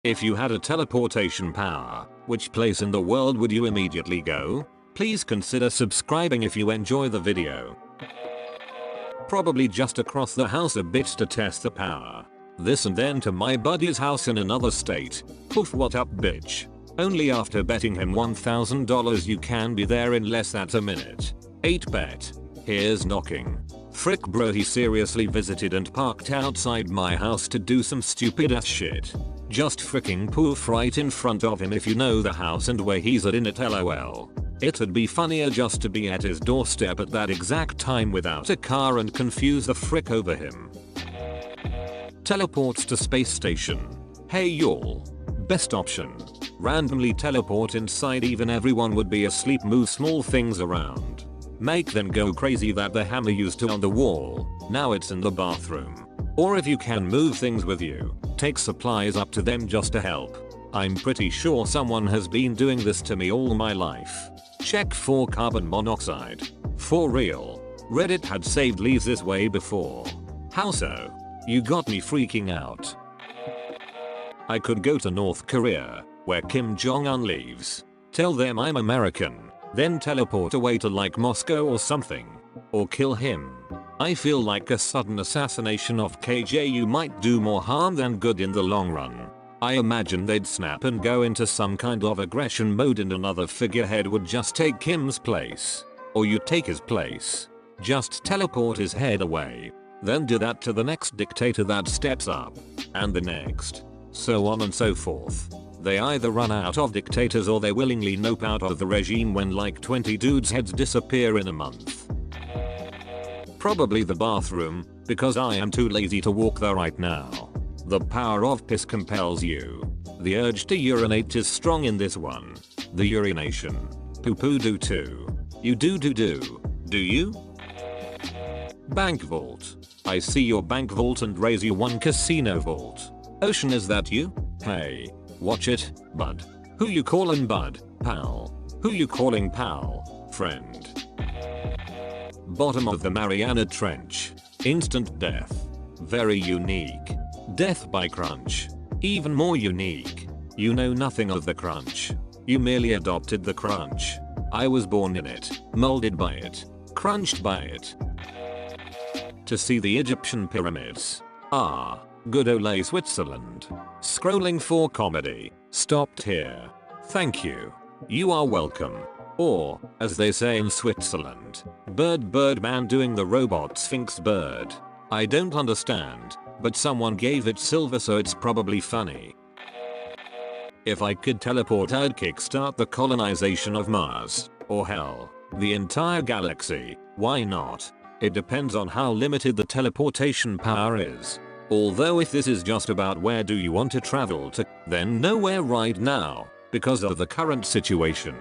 If you had a teleportation power, which place in the world would you immediately go? Please consider subscribing if you enjoy the video. Probably just across the house a bit to test the power. This and then to my buddy's house in another state. Poof, what up bitch. Only after betting him $1,000 you can be there in less than a minute. 8 bet. Here's knocking. Frick bro, he seriously visited and parked outside my house to do some stupid ass shit. Just fricking poof right in front of him if you know the house and where he's at in it, lol. It'd be funnier just to be at his doorstep at that exact time without a car and confuse the frick over him. Teleports to space station. Hey y'all. Best option. Randomly teleport inside even everyone would be asleep, move small things around. Make them go crazy that the hammer used to on the wall, now it's in the bathroom. Or if you can move things with you, take supplies up to them just to help. I'm pretty sure someone has been doing this to me all my life. Check for carbon monoxide. For real. Reddit had saved leaves this way before. How so? You got me freaking out. I could go to North Korea, where Kim Jong-un lives. Tell them I'm American, then teleport away to like Moscow or something. Or kill him. I feel like a sudden assassination of KJU might do more harm than good in the long run. I imagine they'd snap and go into some kind of aggression mode and another figurehead would just take Kim's place. Or you take his place. Just teleport his head away. Then do that to the next dictator that steps up. And the next. So on and so forth. They either run out of dictators or they willingly nope out of the regime when like 20 dudes' heads disappear in a month. Probably the bathroom, because I am too lazy to walk there right now. The power of piss compels you. The urge to urinate is strong in this one. The urination. Poo poo do too. You do. Do you? Bank vault. I see your bank vault and raise you one casino vault. Ocean, is that you? Hey. Watch it, bud. Who you calling bud? Pal. Who you calling pal? Friend. Bottom of the Mariana Trench. Instant death. Very unique. Death by crunch. Even more unique. You know nothing of the crunch. You merely adopted the crunch. I was born in it, molded by it, crunched by it. To see the Egyptian pyramids. Ah, good ole Switzerland. Scrolling for comedy. Stopped here. Thank you. You are welcome. Or, as they say in Switzerland, bird man doing the robot Sphinx bird. I don't understand, but someone gave it silver so it's probably funny. If I could teleport I'd kickstart the colonization of Mars, or hell, the entire galaxy. Why not? It depends on how limited the teleportation power is. Although if this is just about where do you want to travel to, then nowhere right now, because of the current situation.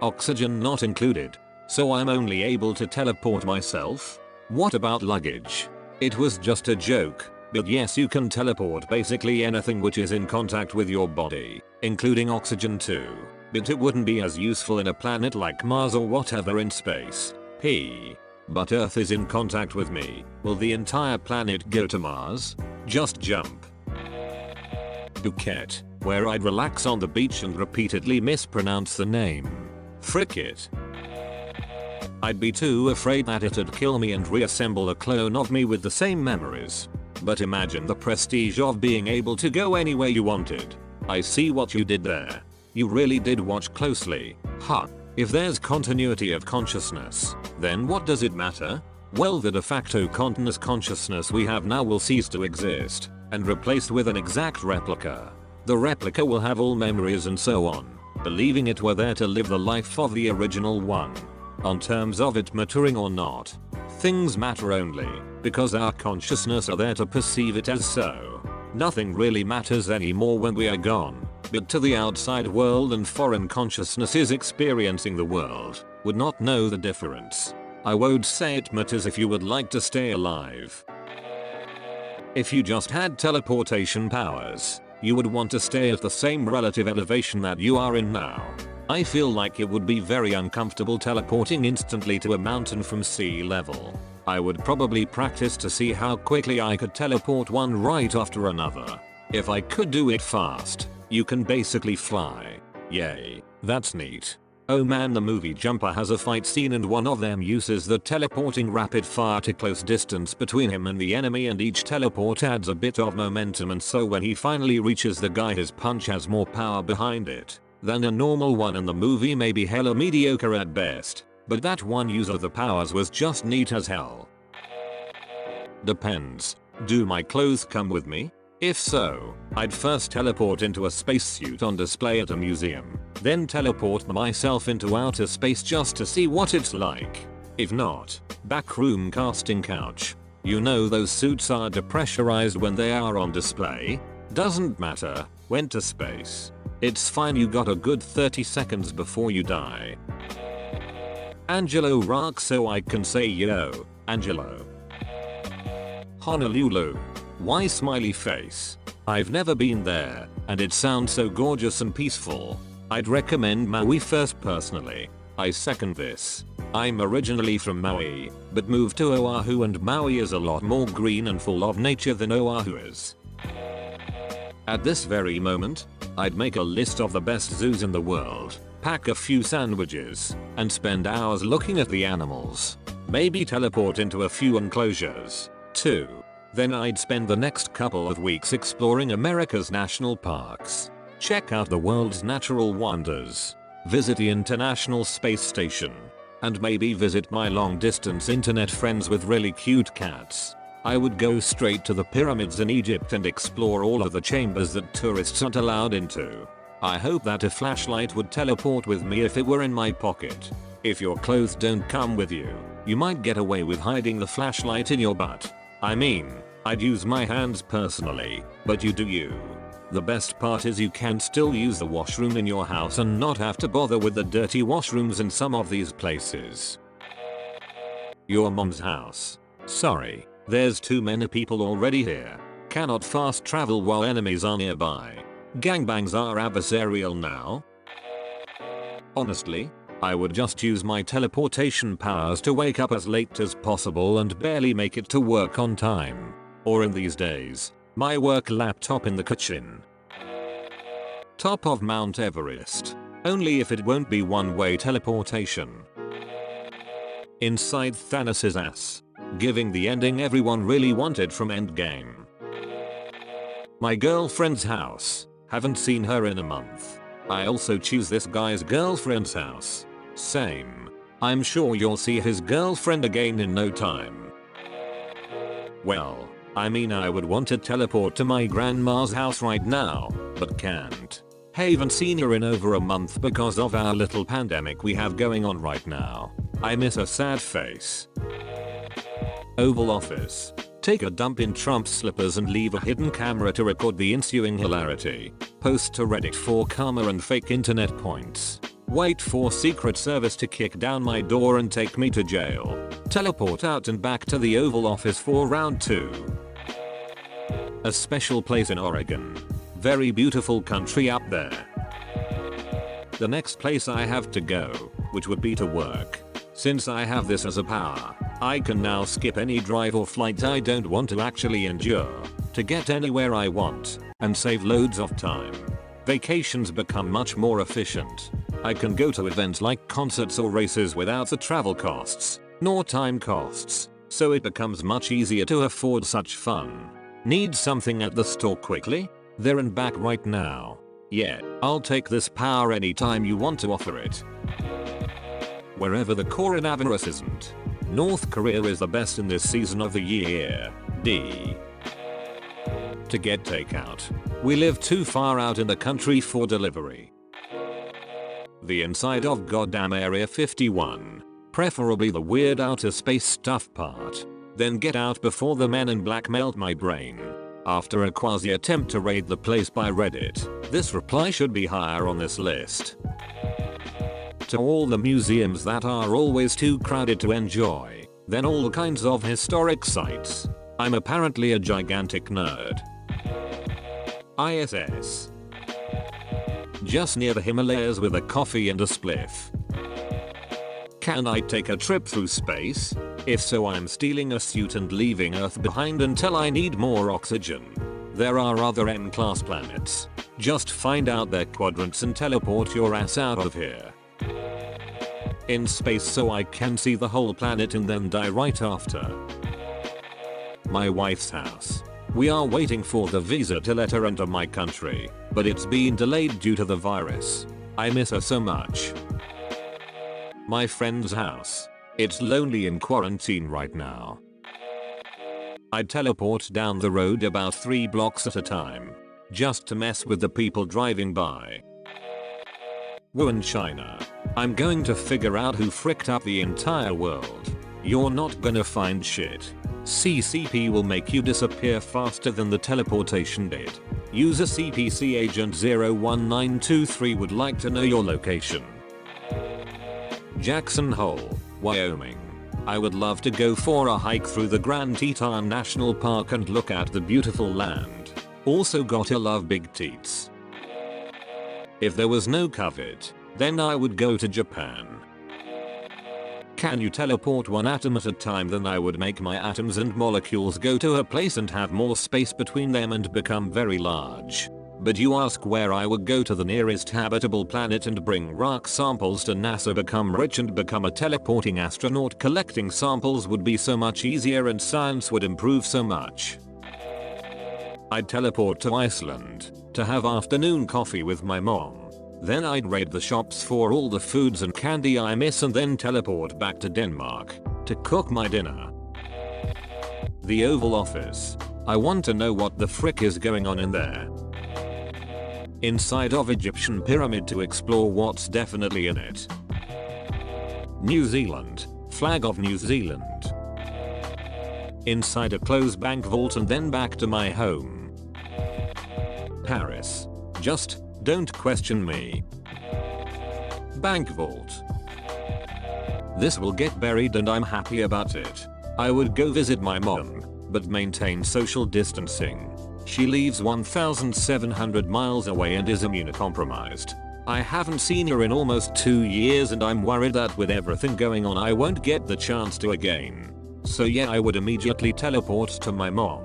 Oxygen not included. So I'm only able to teleport myself? What about luggage? It was just a joke, but yes, you can teleport basically anything which is in contact with your body, including oxygen too. But it wouldn't be as useful in a planet like Mars or whatever in space. But Earth is in contact with me. Will the entire planet go to Mars? Just jump. Phuket, where I'd relax on the beach and repeatedly mispronounce the name. Frick it. I'd be too afraid that it'd kill me and reassemble a clone of me with the same memories. But imagine the prestige of being able to go anywhere you wanted. I see what you did there. You really did watch closely. Huh. If there's continuity of consciousness, then what does it matter? Well, the de facto continuous consciousness we have now will cease to exist, and replaced with an exact replica. The replica will have all memories and so on, believing it were there to live the life of the original one. On terms of it maturing or not, things matter only because our consciousness are there to perceive it as so. Nothing really matters anymore when we are gone, but to the outside world and foreign consciousnesses experiencing the world would not know the difference. I won't say it matters if you would like to stay alive. If you just had teleportation powers, you would want to stay at the same relative elevation that you are in now. I feel like it would be very uncomfortable teleporting instantly to a mountain from sea level. I would probably practice to see how quickly I could teleport one right after another. If I could do it fast, You can basically fly. Yay, that's neat. Oh man, the movie Jumper has a fight scene and one of them uses the teleporting rapid fire to close distance between him and the enemy, and each teleport adds a bit of momentum, and so when he finally reaches the guy his punch has more power behind it than a normal one, and the movie may be hella mediocre at best, but that one use of the powers was just neat as hell. Depends. Do my clothes come with me? If so, I'd first teleport into a spacesuit on display at a museum, then teleport myself into outer space just to see what it's like. If not, backroom casting couch. You know those suits are depressurized when they are on display? Doesn't matter, went to space. It's fine, you got a good 30 seconds before you die. Angelo rock so I can say yo, Angelo. Honolulu. Why smiley face? I've never been there, and it sounds so gorgeous and peaceful. I'd recommend Maui first personally. I second this. I'm originally from Maui, but moved to Oahu, and Maui is a lot more green and full of nature than Oahu is. At this very moment, I'd make a list of the best zoos in the world, pack a few sandwiches, and spend hours looking at the animals. Maybe teleport into a few enclosures, too. Then I'd spend the next couple of weeks exploring America's national parks. Check out the world's natural wonders. Visit the International Space Station. And maybe visit my long-distance internet friends with really cute cats. I would go straight to the pyramids in Egypt and explore all of the chambers that tourists aren't allowed into. I hope that a flashlight would teleport with me if it were in my pocket. If your clothes don't come with you, you might get away with hiding the flashlight in your butt. I mean, I'd use my hands personally, but you do you. The best part is you can still use the washroom in your house and not have to bother with the dirty washrooms in some of these places. Your mom's house. Sorry, there's too many people already here. Cannot fast travel while enemies are nearby. Gangbangs are adversarial now. Honestly, I would just use my teleportation powers to wake up as late as possible and barely make it to work on time. Or in these days, my work laptop in the kitchen. Top of Mount Everest. Only if it won't be one-way teleportation. Inside Thanos' ass. Giving the ending everyone really wanted from Endgame. My girlfriend's house. Haven't seen her in a month. I also choose this guy's girlfriend's house. Same. I'm sure you'll see his girlfriend again in no time. Well, I mean, I would want to teleport to my grandma's house right now, but can't. Haven't seen her in over a month because of our little pandemic we have going on right now. I miss her sad face. Oval Office. Take a dump in Trump's slippers and leave a hidden camera to record the ensuing hilarity. Post to Reddit for karma and fake internet points. Wait for Secret Service to kick down my door and take me to jail. Teleport out and back to the Oval Office for round 2. A special place in Oregon. Very beautiful country up there. The next place I have to go, which would be to work. Since I have this as a power, I can now skip any drive or flight I don't want to actually endure, to get anywhere I want, and save loads of time. Vacations become much more efficient. I can go to events like concerts or races without the travel costs, nor time costs, so it becomes much easier to afford such fun. Need something at the store quickly? There and back right now. Yeah, I'll take this power anytime you want to offer it. Wherever the coronavirus isn't. North Korea is the best in this season of the year. D. To get takeout. We live too far out in the country for delivery. The inside of goddamn Area 51. Preferably the weird outer space stuff part. Then get out before the men in black melt my brain. After a quasi attempt to raid the place by Reddit, this reply should be higher on this list. To all the museums that are always too crowded to enjoy, then all kinds of historic sites. I'm apparently a gigantic nerd. ISS. Just near the Himalayas with a coffee and a spliff. Can I take a trip through space? If so, I'm stealing a suit and leaving Earth behind until I need more oxygen. There are other M-class planets. Just find out their quadrants and teleport your ass out of here. In space so I can see the whole planet and then die right after. My wife's house. We are waiting for the visa to let her enter my country, but it's been delayed due to the virus. I miss her so much. My friend's house. It's lonely in quarantine right now. I teleport down the road about 3 blocks at a time, just to mess with the people driving by. Wuhan, China. I'm going to figure out who fricked up the entire world. You're not gonna find shit. CCP will make you disappear faster than the teleportation did. User CPC agent 01923 would like to know your location. Jackson Hole, Wyoming. I would love to go for a hike through the Grand Teton National Park and look at the beautiful land. Also gotta love big teats. If there was no COVID, then I would go to Japan. Can you teleport one atom at a time? Then I would make my atoms and molecules go to a place and have more space between them and become very large. But you ask where I would go? To the nearest habitable planet and bring rock samples to NASA. Become rich and become a teleporting astronaut. Collecting samples would be so much easier and science would improve so much. I'd teleport to Iceland to have afternoon coffee with my mom. Then I'd raid the shops for all the foods and candy I miss and then teleport back to Denmark to cook my dinner. The Oval Office. I want to know what the frick is going on in there. Inside of Egyptian pyramid to explore what's definitely in it. New Zealand. Flag of New Zealand. Inside a closed bank vault and then back to my home. Paris. Just don't question me. Bank vault. This will get buried and I'm happy about it. I would go visit my mom, but maintain social distancing. She lives 1,700 miles away and is immunocompromised. I haven't seen her in almost 2 years and I'm worried that with everything going on I won't get the chance to again. So yeah, I would immediately teleport to my mom.